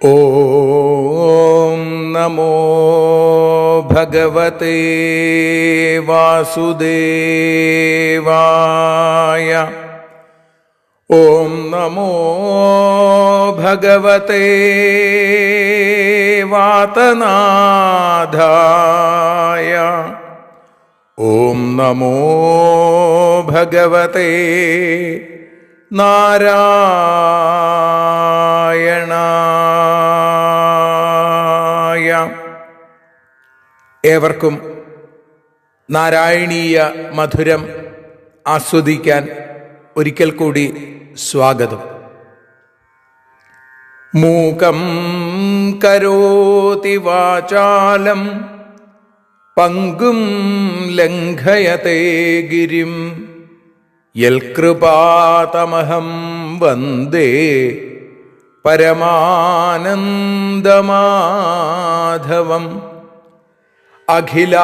ഓം നമോ ഭഗവതേ വാസുദേവായ. ഓം നമോ ഭഗവതേ വാതനാഥായ. ഓം നമോ ഭഗവതേ നാരായണായ. ഏവർക്കും നാരായണീയ മധുരം ആസ്വദിക്കാൻ ഒരിക്കൽ കൂടി സ്വാഗതം. മൂകം കരോതി വാചാലം പങ്കും ലംഘയത്തെ ഗിരിം യൽകൃപാതമഹം വന്ദേ പരമാനന്ദമാധവം. അഖിലാനപരാധാന്മേ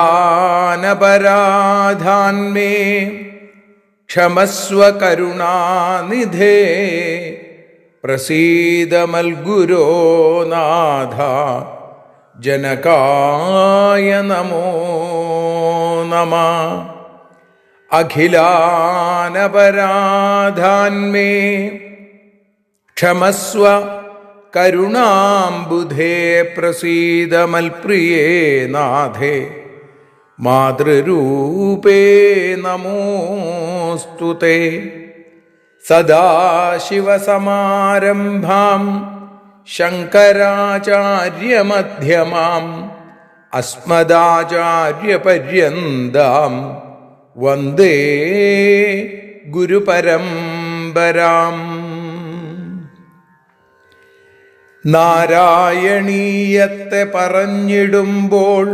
ക്ഷമസ്വ കരുണാനിധേ പ്രസീദ മൽഗുരോ നാഥ ജനകായ നമോ നമഃ. അഖിലാനപരാധാന്മേ ക്ഷമസ്വ കരുണാംബുധേ പ്രസീദ മൽപ്രിയേ നാഥേ മാതൃരൂപേ നമോസ്തുതേ. സദാശിവസമാരംഭാം ശങ്കരാചാര്യമധ്യമാം അസ്മദാചാര്യപര്യന്താം വന്ദേ ഗുരുപരമ്പരാം. നാരായണീയത്തെ പറഞ്ഞിടുമ്പോൾ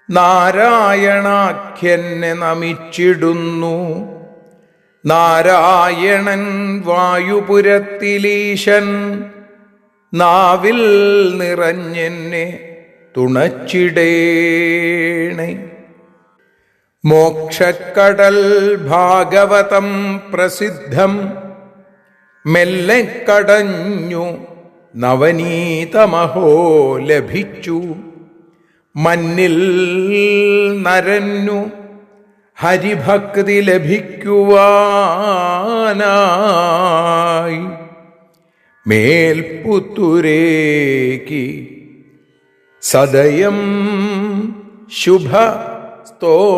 നാരായണാഖ്യനെ നമിച്ചിടുന്നു. നാരായണൻ വായുപുരത്തിലീശൻ നാവിൽ നിറഞ്ഞെന്നെ തുണച്ചിടേണേ. മോക്ഷക്കടൽ ഭാഗവതം പ്രസിദ്ധം മെല്ലെ കടഞ്ഞു നവനീതമഹോ ലഭിച്ചു. മന്നിൽ നരന്നു ഹരിഭക്തി ലഭിക്കുവാനായി മേൽപുത്തൂരേക്ക് സദയം ശുഭ സ്തോത്രകാവ്യം.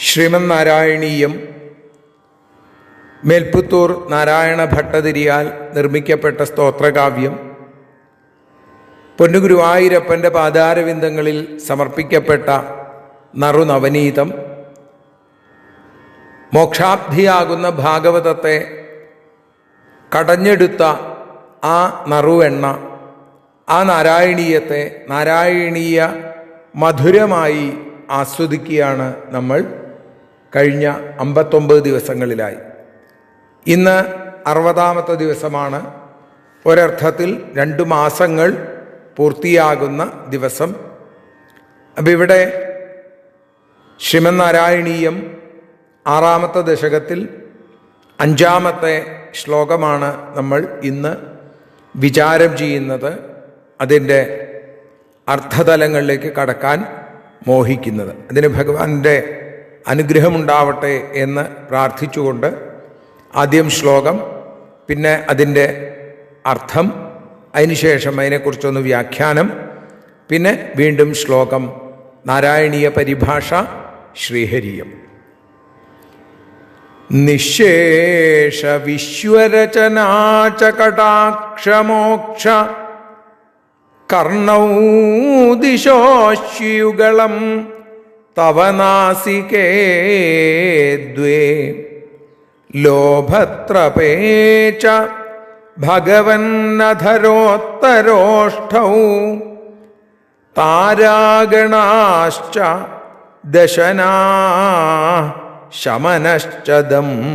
ശ്രീമന്നാരായണീയം മേൽപുത്തൂർ നാരായണ ഭട്ടതിരിയാൽ നിർമ്മിക്കപ്പെട്ട സ്തോത്രകാവ്യം പൊന്നുഗുരുവായൂരപ്പൻ്റെ പാദാരവിന്ദങ്ങളിൽ സമർപ്പിക്കപ്പെട്ട നറുനവനീതം മോക്ഷാബ്ധിയാകുന്ന ഭാഗവതത്തെ കടഞ്ഞെടുത്ത ആ നറുവെണ്ണ, ആ നാരായണീയത്തെ നാരായണീയ മധുരമായി ആസ്വദിക്കുകയാണ് നമ്മൾ കഴിഞ്ഞ 59 ദിവസങ്ങളിലായി. ഇന്ന് 60ാമത്തെ ദിവസമാണ്. ഒരർത്ഥത്തിൽ 2 മാസങ്ങൾ പൂർത്തിയാകുന്ന ദിവസം. അപ്പം ഇവിടെ ശ്രീമന്നാരായണീയം 6ാമത്തെ ദശകത്തിൽ 5ാമത്തെ ശ്ലോകമാണ് നമ്മൾ ഇന്ന് വിചാരം ചെയ്യുന്നത്. അതിൻ്റെ അർത്ഥതലങ്ങളിലേക്ക് കടക്കാൻ മോഹിക്കുന്നത്. അതിന് ഭഗവാന്റെ അനുഗ്രഹമുണ്ടാവട്ടെ എന്ന് പ്രാർത്ഥിച്ചുകൊണ്ട് ആദ്യം ശ്ലോകം, പിന്നെ അതിൻ്റെ അർത്ഥം, അതിനുശേഷം അതിനെക്കുറിച്ചൊന്ന് വ്യാഖ്യാനം, പിന്നെ വീണ്ടും ശ്ലോകം, നാരായണീയ പരിഭാഷ, ശ്രീഹരിയം. നിശേഷ വിശ്വരചനാച കടാക്ഷമോക്ഷ കർണൗ ദിശോശ്യുഗളം തവ നാസികേ ദ്വേ ലോഭത്രപേച ഭഗവന്നധരോത്തരോഷ്ടൗ താരാഗണാശ്ച ദശനാ ശമനശ്ച ദംഷ്ട്രാ.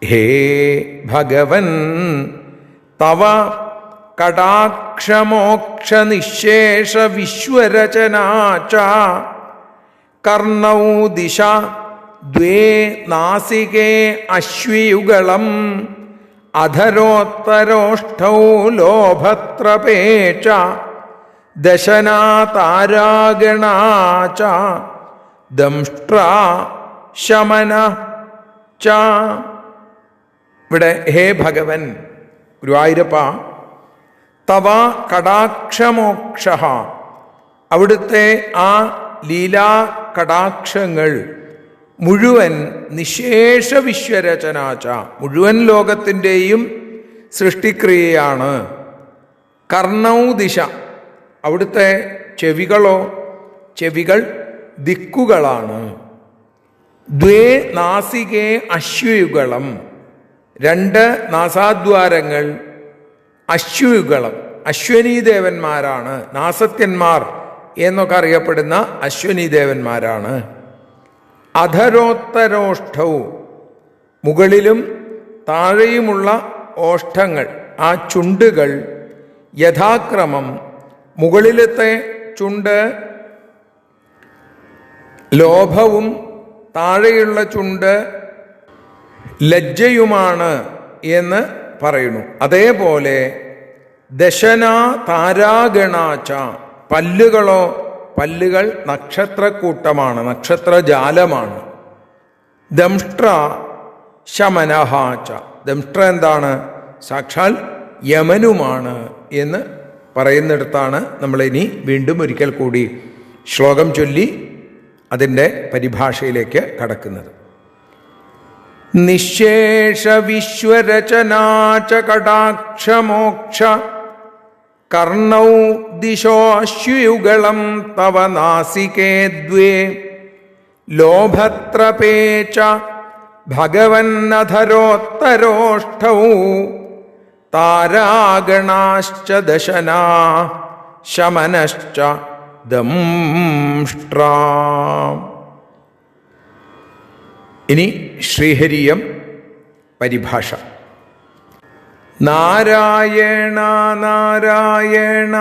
ഹേ ഭഗവൻ തവ കടാക്ഷമോക്ഷ നിശേഷ വിശ്വരചനാ ച കർണൗ ദിശ ദ്വേ നാസികേ അശ്വയുഗളം അധരോത്തരോഷ്ഠൗ ലോഭത്രപേ ച ദശനാ താരാഗണാ ച ദംഷ്ട്രാ ശമന ച. ഇവിടെ ഹേ ഭഗവൻ ഗുരുവായൂരപ്പ, തവ കടാക്ഷമോക്ഷ, അവിടുത്തെ ആ ലീലാ കടാക്ഷങ്ങൾ മുഴുവൻ നിശേഷ വിശ്വരചനാച, മുഴുവൻ ലോകത്തിൻ്റെയും സൃഷ്ടിക്രിയയാണ്. കർണൗ ദിശ, അവിടുത്തെ ചെവികളോ, ചെവികൾ ദിക്കുകളാണ്. ദ്വേ നാസികേ അശ്വയുഗളം, രണ്ട് നാസാദ്വാരങ്ങൾ അശ്വയുഗളം, അശ്വനീദേവന്മാരാണ്. നാസത്യന്മാർ എന്നൊക്കെ അറിയപ്പെടുന്ന അശ്വനീദേവന്മാരാണ്. അധരോത്തരോഷ്ഠവും, മുകളിലും താഴെയുമുള്ള ഓഷ്ഠങ്ങൾ, ആ ചുണ്ടുകൾ യഥാക്രമം, മുകളിലത്തെ ചുണ്ട് ലോഭവും താഴെയുള്ള ചുണ്ട് ലജ്ജയുമാണ് എന്ന് പറയുന്നു. അതേപോലെ ദശന താരാഗണാച, പല്ലുകളോ, പല്ലുകൾ നക്ഷത്രക്കൂട്ടമാണ്, നക്ഷത്രജാലമാണ്. ദംഷ്ട്ര ശമനഹാച, ദംഷ്ട്ര എന്താണ്? സാക്ഷാൽ യമനുമാണ് എന്ന് പറയുന്നിടത്താണ് നമ്മളിനി വീണ്ടും ഒരിക്കൽ കൂടി ശ്ലോകം ചൊല്ലി അതിൻ്റെ പരിഭാഷയിലേക്ക് കടക്കുന്നത്. നിശേഷ വിശ്വരചനാച കടാക്ഷമോക്ഷ കർണൗ ദിശോ അശ്വയുഗളം തവ നാസികേ ദ്വേ ലോഭത്രപേ ച ഭഗവന്നധരോത്തരോഷ്ഠൗ താരാഗണാശ്ച ദശനാ ശമനശ്ച ദംഷ്ട്രാ. ഇനി ശ്രീഹരിയം പരിഭാഷ. നാരായണ നാരായണ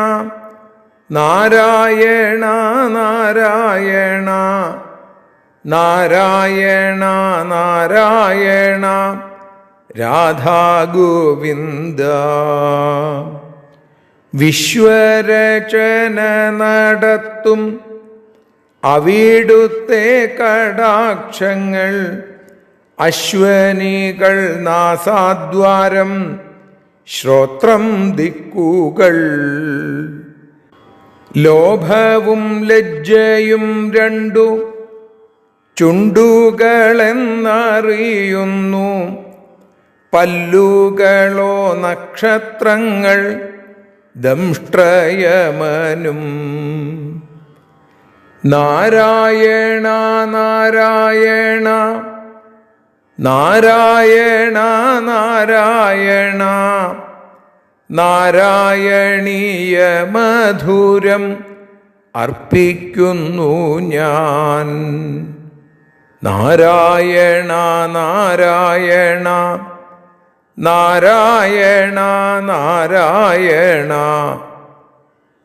നാരായണ നാരായണ നാരായണ നാരായണ രാധാ ഗോവിന്ദ. വിശ്വരചന നടത്തും അവിടുത്തെ കടാക്ഷങ്ങൾ അശ്വനികൾ നാസാദ്വാരം ശ്രോത്രം ദിക്കുകൾ. ലോഭവും ലജ്ജയും രണ്ടു ചുണ്ടുകളെന്നറിയുന്നു, പല്ലുകളോ നക്ഷത്രങ്ങൾ ദംഷ്ട്രയമനും. നാരായണ നാരായണ നാരായണ നാരായണ നാരായണീയ മധുരം അർപ്പിക്കുന്നു ഞാൻ. നാരായണ നാരായണ നാരായണ നാരായണ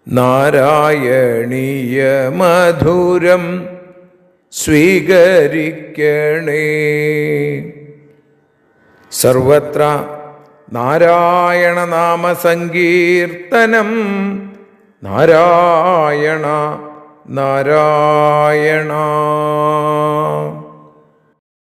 നാരായണീയ മധുരം സ്വീകരിക്കണേ. സർവത്ര നാരായണ നാമസങ്കീർത്തനം. നാരായണ നാരായണ.